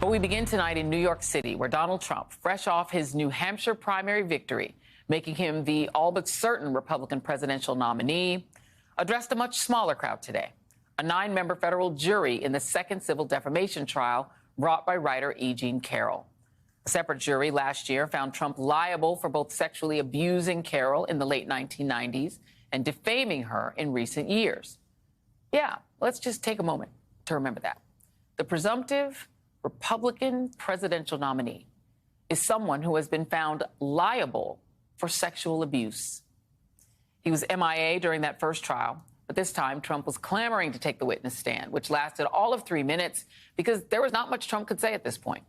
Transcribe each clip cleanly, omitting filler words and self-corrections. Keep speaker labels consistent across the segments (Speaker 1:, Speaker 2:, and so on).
Speaker 1: But we begin tonight in New York City, where Donald Trump, fresh off his New Hampshire primary victory, making him the all but certain Republican presidential nominee, addressed a much smaller crowd today. A 9-member federal jury in the second civil defamation trial brought by writer E. Jean Carroll. A separate jury last year found Trump liable for both sexually abusing Carroll in the late 1990s and defaming her in recent years. Yeah, let's just take a moment to remember that. The presumptive Republican presidential nominee is someone who has been found liable for sexual abuse. He was MIA during that first trial, but this time Trump was clamoring to take the witness stand, which lasted all of 3 minutes because there was not much Trump could say at this point.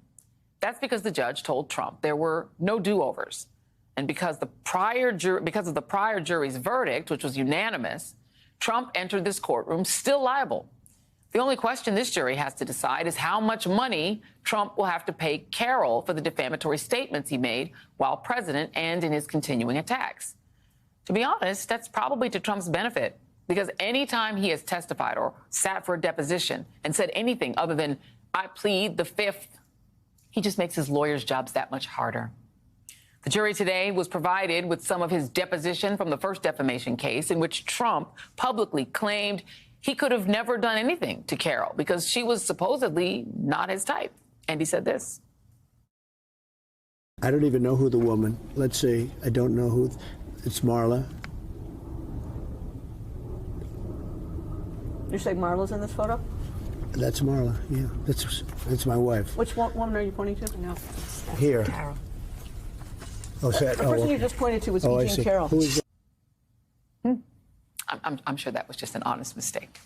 Speaker 1: That's because the judge told Trump there were no do-overs. And because of the prior jury's verdict, which was unanimous, Trump entered this courtroom still liable. The only question this jury has to decide is how much money Trump will have to pay Carroll for the defamatory statements he made while president and in his continuing attacks. To be honest, that's probably to Trump's benefit, because any time he has testified or sat for a deposition and said anything other than, "I plead the fifth," he just makes his lawyers' jobs that much harder. The jury today was provided with some of his deposition from the first defamation case, in which Trump publicly claimed he could have never done anything to Carroll because she was supposedly not his type. And he said this.
Speaker 2: I don't even know who the woman, let's see, I don't know who, it's Marla.
Speaker 3: You say Marla's in this photo?
Speaker 2: That's Marla, yeah, that's my wife.
Speaker 3: Which woman are you pointing to? No, that's
Speaker 2: Here.
Speaker 3: Carroll.
Speaker 2: Oh, is that,
Speaker 3: The person you just pointed to was E. Jean Carroll.
Speaker 2: Who is that?
Speaker 1: I'm sure that was just an honest mistake.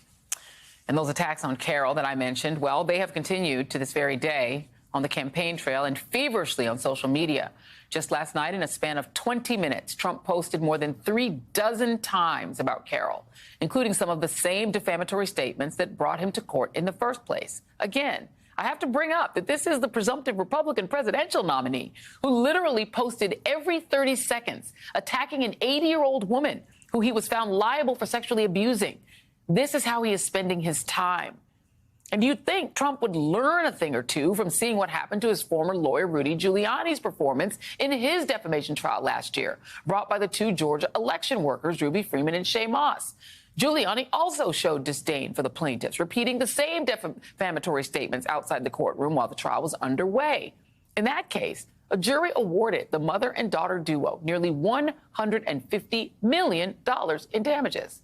Speaker 1: And those attacks on Carroll that I mentioned, well, they have continued to this very day on the campaign trail and feverishly on social media. Just last night, in a span of 20 minutes, Trump posted more than 36 times about Carroll, including some of the same defamatory statements that brought him to court in the first place. Again, I have to bring up that this is the presumptive Republican presidential nominee who literally posted every 30 seconds attacking an 80-year-old woman who he was found liable for sexually abusing. This is how he is spending his time. And you'd think Trump would learn a thing or two from seeing what happened to his former lawyer, Rudy Giuliani's performance in his defamation trial last year, brought by the 2 Georgia election workers, Ruby Freeman and Shay Moss. Giuliani also showed disdain for the plaintiffs, repeating the same defamatory statements outside the courtroom while the trial was underway. In that case, a jury awarded the mother and daughter duo nearly $150 million in damages.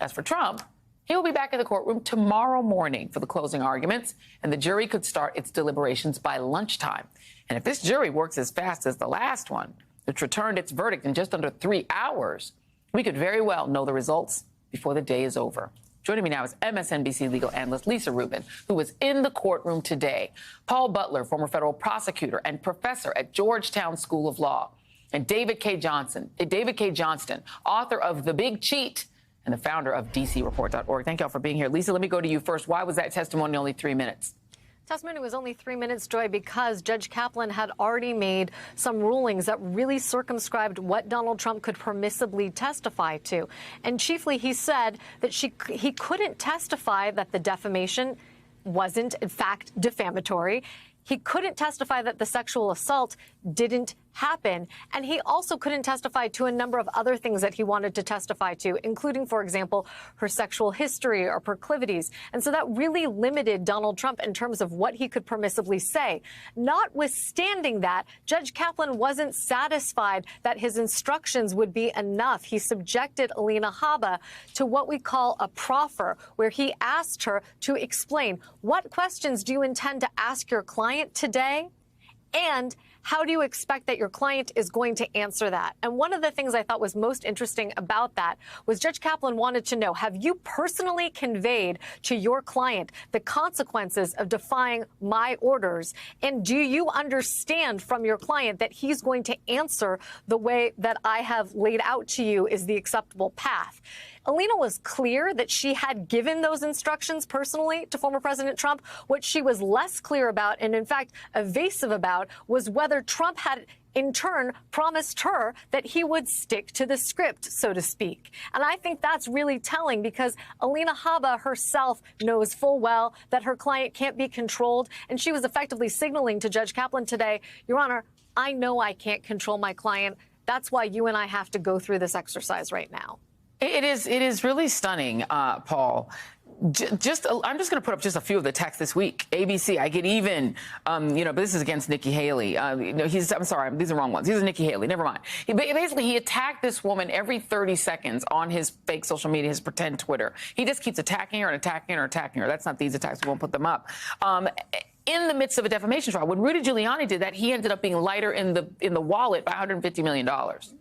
Speaker 1: As for Trump, he will be back in the courtroom tomorrow morning for the closing arguments, and the jury could start its deliberations by lunchtime. And if this jury works as fast as the last one, which returned its verdict in just under 3 hours, we could very well know the results before the day is over. Joining me now is MSNBC legal analyst Lisa Rubin, who was in the courtroom today. Paul Butler, former federal prosecutor and professor at Georgetown School of Law. And David K. Johnston, author of The Big Cheat and the founder of DCReport.org. Thank you all for being here. Lisa, let me go to you first. Why was that testimony only 3 minutes?
Speaker 4: Testimony was only 3 minutes, Joy, because Judge Kaplan had already made some rulings that really circumscribed what Donald Trump could permissibly testify to. And chiefly, he said that he couldn't testify that the defamation wasn't, in fact, defamatory. He couldn't testify that the sexual assault didn't happen. And he also couldn't testify to a number of other things that he wanted to testify to, including, for example, her sexual history or proclivities. And so that really limited Donald Trump in terms of what he could permissibly say. Notwithstanding that, Judge Kaplan wasn't satisfied that his instructions would be enough. He subjected Alina Habba to what we call a proffer, where he asked her to explain, what questions do you intend to ask your client today? And how do you expect that your client is going to answer that? And one of the things I thought was most interesting about that was Judge Kaplan wanted to know, have you personally conveyed to your client the consequences of defying my orders? And do you understand from your client that he's going to answer the way that I have laid out to you is the acceptable path? Alina was clear that she had given those instructions personally to former President Trump. What she was less clear about, and in fact evasive about, was whether Trump had in turn promised her that he would stick to the script, so to speak. And I think that's really telling, because Alina Habba herself knows full well that her client can't be controlled. And she was effectively signaling to Judge Kaplan today, Your Honor, I know I can't control my client. That's why you and I have to go through this exercise right now.
Speaker 1: It is really stunning, Paul. I'm just going to put up just a few of the texts this week. ABC, I get even, but this is against Nikki Haley. I'm sorry, these are wrong ones. These are Nikki Haley. Never mind. He attacked this woman every 30 seconds on his fake social media, his pretend Twitter. He just keeps attacking her and attacking her and attacking her. That's not these attacks. We won't put them up. In the midst of a defamation trial, when Rudy Giuliani did that, he ended up being lighter in the wallet by $150 million.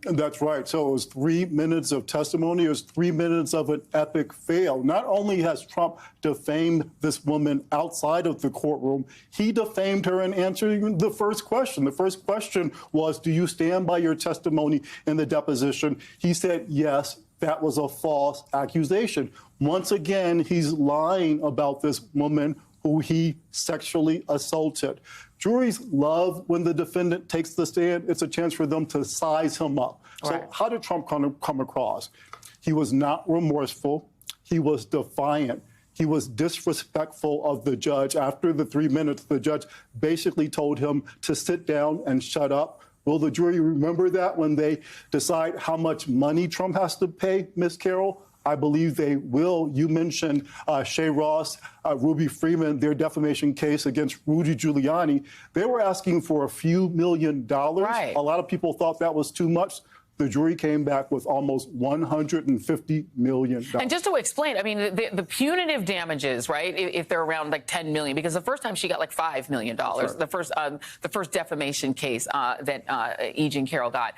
Speaker 5: That's right. So it was 3 minutes of testimony. It was 3 minutes of an epic fail. Not only has Trump defamed this woman outside of the courtroom, he defamed her in answering the first question. The first question was, do you stand by your testimony in the deposition? He said, yes. That was a false accusation. Once again, he's lying about this woman who he sexually assaulted. Juries love when the defendant takes the stand. It's a chance for them to size him up. Right. So how did Trump come across? He was not remorseful. He was defiant. He was disrespectful of the judge. After the 3 minutes, the judge basically told him to sit down and shut up. Will the jury remember that when they decide how much money Trump has to pay, Ms. Carroll? I believe they will. You mentioned Shea Ross, Ruby Freeman, their defamation case against Rudy Giuliani. They were asking for a few $1 million. Right. A lot of people thought that was too much. The jury came back with almost $150 million.
Speaker 1: And just to explain, I mean, the punitive damages, right, if they're around like $10 million, because the first time she got like $5 million, sure. the first defamation case that E. Jean Carroll got.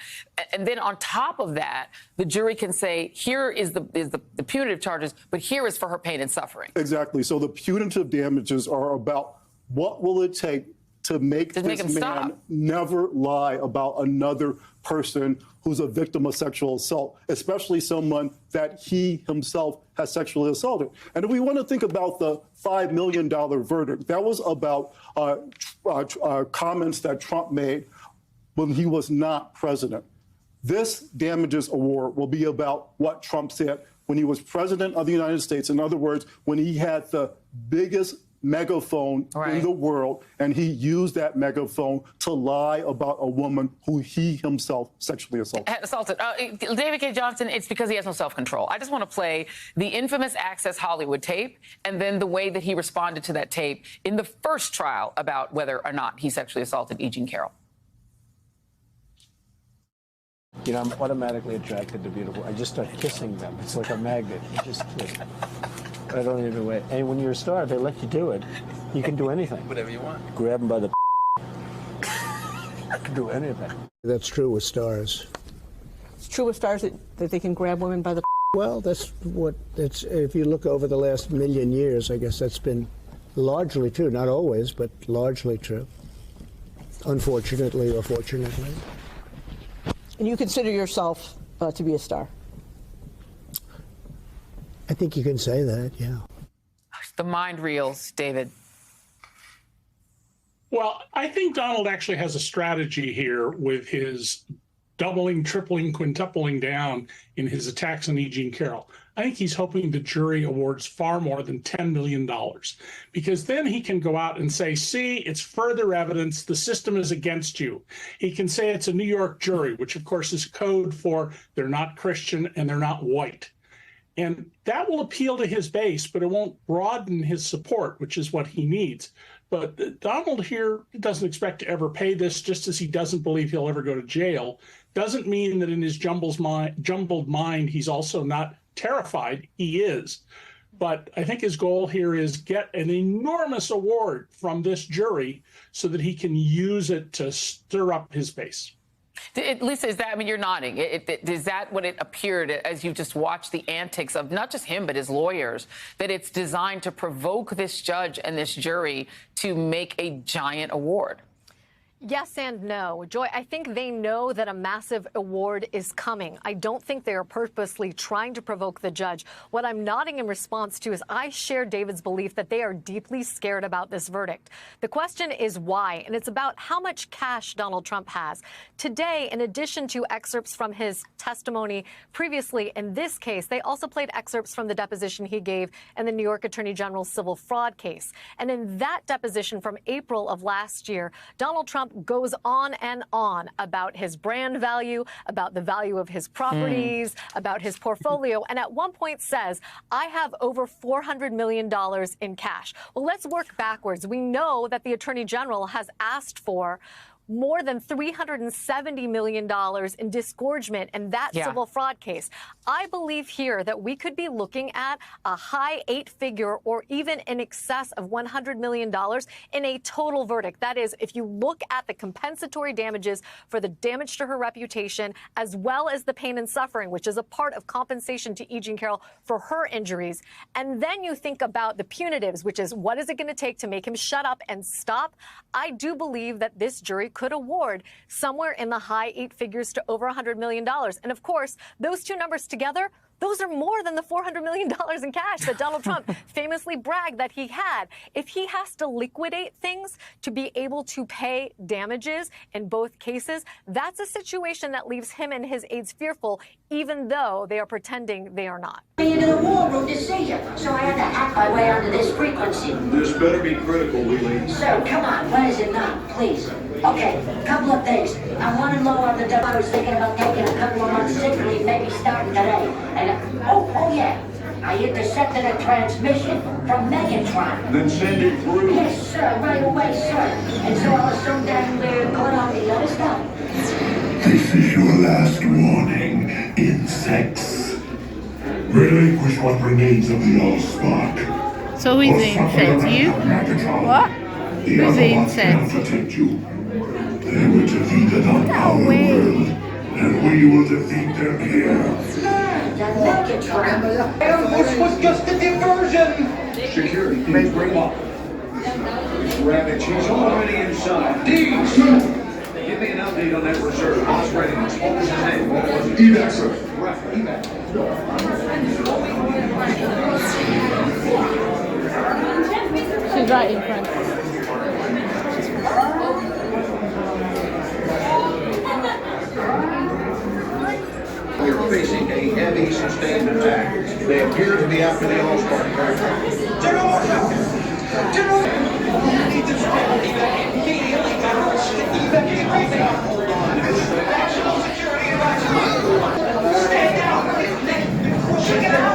Speaker 1: And then on top of that, the jury can say, here is the punitive charges, but here is for her pain and suffering.
Speaker 5: Exactly. So the punitive damages are about what will it take to make this man never lie about another person who's a victim of sexual assault, especially someone that he himself has sexually assaulted. And if we want to think about the $5 million verdict, that was about comments that Trump made when he was not president. This damages award will be about what Trump said when he was president of the United States. In other words, when he had the biggest megaphone in the world, and he used that megaphone to lie about a woman who he himself sexually assaulted.
Speaker 1: David K. Johnson, it's because he has no self-control. I just want to play the infamous Access Hollywood tape, and then the way that he responded to that tape in the first trial about whether or not he sexually assaulted E. Jean Carroll.
Speaker 6: You know, I'm automatically attracted to beautiful. I just start kissing them. It's like a magnet. You just kiss. I don't even wait. And when you're a star, they let you do it. You can do anything.
Speaker 7: Whatever you want.
Speaker 6: Grab them by the can do anything.
Speaker 2: That's true with stars.
Speaker 3: It's true with stars that they can grab women by the
Speaker 2: Well, that's what it's. If you look over the last million years, I guess that's been largely true. Not always, but largely true. Unfortunately or fortunately.
Speaker 3: And you consider yourself to be a star?
Speaker 2: I think you can say that, yeah.
Speaker 1: The mind reels, David.
Speaker 8: Well, I think Donald actually has a strategy here with his doubling, tripling, quintupling down in his attacks on E. Jean Carroll. I think he's hoping the jury awards far more than $10 million, because then he can go out and say, see, it's further evidence the system is against you. He can say it's a New York jury, which of course is code for they're not Christian and they're not white. And that will appeal to his base, but it won't broaden his support, which is what he needs. But Donald here doesn't expect to ever pay this, just as he doesn't believe he'll ever go to jail. Doesn't mean that in his jumbled mind, he's also not terrified. He is. But I think his goal here is get an enormous award from this jury so that he can use it to stir up his base.
Speaker 1: Lisa, is that, I mean, you're nodding. Is that what it appeared as you just watched the antics of not just him, but his lawyers, that it's designed to provoke this judge and this jury to make a giant award?
Speaker 4: Yes and no. Joy, I think they know that a massive award is coming. I don't think they are purposely trying to provoke the judge. What I'm nodding in response to is I share David's belief that they are deeply scared about this verdict. The question is why, and it's about how much cash Donald Trump has. Today, in addition to excerpts from his testimony previously in this case, they also played excerpts from the deposition he gave in the New York Attorney General's civil fraud case. And in that deposition from April of last year, Donald Trump goes on and on about his brand value, about the value of his properties, about his portfolio, and at one point says, I have over $400 million in cash. Well, let's work backwards. We know that the Attorney General has asked for more than $370 million in disgorgement in that civil fraud case. I believe here that we could be looking at a high 8-figure or even in excess of $100 million in a total verdict. That is, if you look at the compensatory damages for the damage to her reputation, as well as the pain and suffering, which is a part of compensation to E. Jean Carroll for her injuries. And then you think about the punitives, which is what is it going to take to make him shut up and stop? I do believe that this jury could award somewhere in the high 8 figures to over $100 million. And of course, those two numbers together, those are more than the $400 million in cash that Donald Trump famously bragged that he had. If he has to liquidate things to be able to pay damages in both cases, that's a situation that leaves him and his aides fearful, even though they are pretending they are not.
Speaker 7: Into the war room to see you, so I had to hack my way onto this frequency.
Speaker 9: This better be critical, Lily.
Speaker 7: Sir, come on, what is it not, please? Okay, couple of things. I wanted low on the double. I was thinking about taking a couple of months sick leave, maybe starting today. And oh yeah, I intercepted a transmission from Megatron.
Speaker 9: Then send it through.
Speaker 7: Yes, sir, right away, sir. And so I was so damn caught on the other stuff.
Speaker 10: This is your last warning, insects. Relinquish what remains of the Allspark.
Speaker 11: So who's the insect? You? What? Who's the insect?
Speaker 10: Protect you. They will defeat our world, and we will defeat them here.
Speaker 7: This was just a diversion.
Speaker 9: Security, please bring up. Rabbit, she's already inside. Deeds! Give me an update on that reserve. Boss readiness. What was his name? What was it?
Speaker 10: Evac, sir.
Speaker 9: Right, evac.
Speaker 11: She's right in front.
Speaker 9: We are facing a heavy sustained attack. They appear to be after the Allspark.
Speaker 7: National security advisor. Stand down. Check it out.